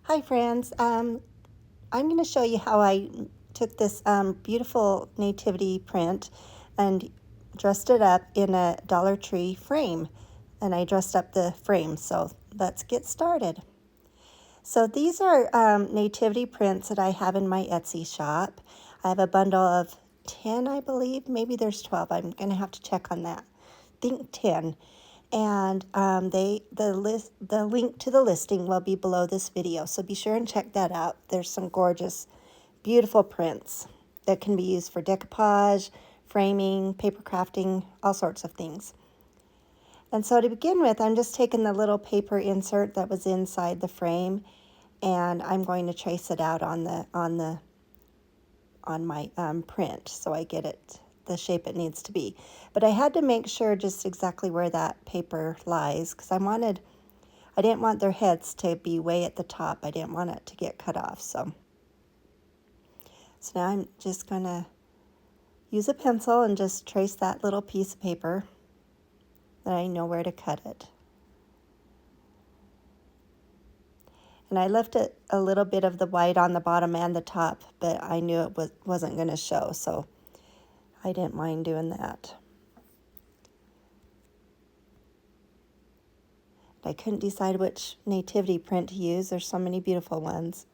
Hi friends, I'm going to show you how I took this beautiful nativity print and dressed it up in a Dollar Tree frame, and I dressed up the frame, so let's get started. So these are nativity prints that I have in my Etsy shop. I have a bundle of 10, I believe, maybe there's 12, I'm going to have to check on that. I think 10. And the link to the listing will be below this video, so be sure and check that out. There's some gorgeous, beautiful prints that can be used for decoupage, framing, paper crafting, all sorts of things. And so to begin with, I'm just taking the little paper insert that was inside the frame, and I'm going to trace it out on my print so I get it the shape it needs to be. But I had to make sure just exactly where that paper lies, because I didn't want their heads to be way at the top. I didn't want it to get cut off. So now I'm just going to use a pencil and just trace that little piece of paper that I know where to cut it. And I left it a little bit of the white on the bottom and the top, but I knew it wasn't going to show, so I didn't mind doing that. I couldn't decide which nativity print to use. There's so many beautiful ones.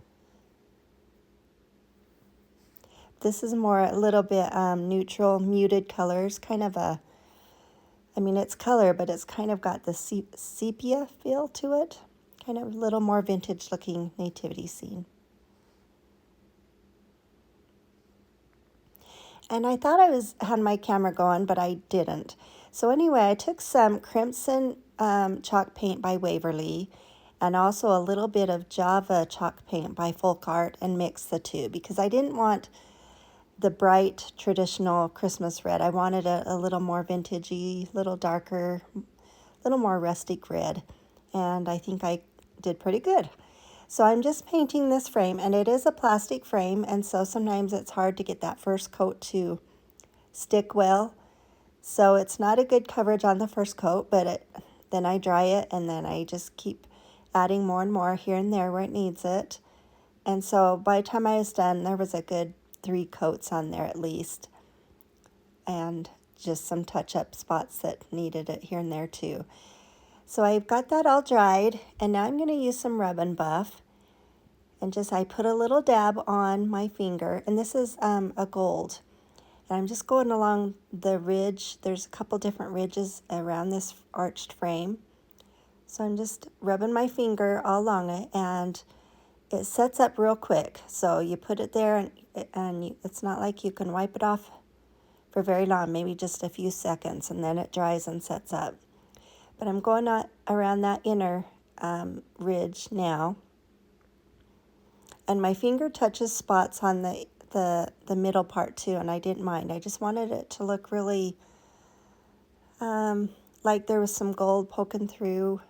This is a little bit neutral, muted colors, kind of it's color, but it's kind of got the sepia feel to it. Kind of a little more vintage looking nativity scene. And I thought I had my camera going, but I didn't. So anyway, I took some crimson chalk paint by Waverly and also a little bit of Java chalk paint by Folk Art and mixed the two because I didn't want the bright traditional Christmas red. I wanted a little more vintagey, little darker, little more rustic red. And I think I did pretty good. So I'm just painting this frame, and it is a plastic frame, and so sometimes it's hard to get that first coat to stick well. So it's not a good coverage on the first coat, but then I dry it, and then I just keep adding more and more here and there where it needs it. And so by the time I was done, there was a good 3 coats on there at least, and just some touch-up spots that needed it here and there too. So I've got that all dried, and now I'm going to use some Rub and Buff. And I put a little dab on my finger, and this is a gold. And I'm just going along the ridge. There's a couple different ridges around this arched frame. So I'm just rubbing my finger all along it, and it sets up real quick. So you put it there, and it's not like you can wipe it off for very long, maybe just a few seconds, and then it dries and sets up. But I'm going around that inner ridge now. And my finger touches spots on the middle part too, and I didn't mind. I just wanted it to look really like there was some gold poking through,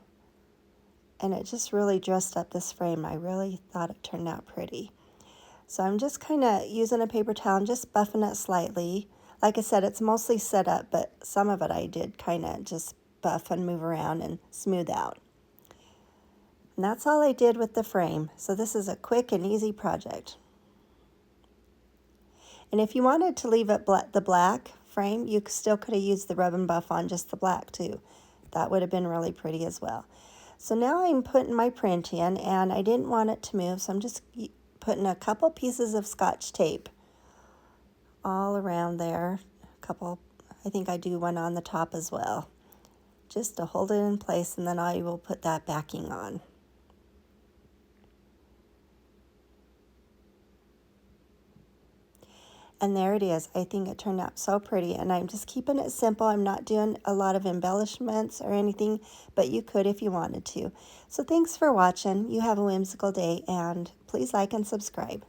and it just really dressed up this frame. I really thought it turned out pretty. So I'm just kind of using a paper towel and just buffing it slightly. Like I said, it's mostly set up, but some of it I did kind of just buff and move around and smooth out. And that's all I did with the frame. So this is a quick and easy project. And if you wanted to leave it the black frame, you still could have used the Rub and Buff on just the black too. That would have been really pretty as well. So now I'm putting my print in, and I didn't want it to move, so I'm just putting a couple pieces of Scotch tape all around there. I think I do one on the top as well, just to hold it in place, and then I will put that backing on. And there it is. I think it turned out so pretty, and I'm just keeping it simple. I'm not doing a lot of embellishments or anything, but you could if you wanted to. So thanks for watching. You have a whimsical day, and please like and subscribe.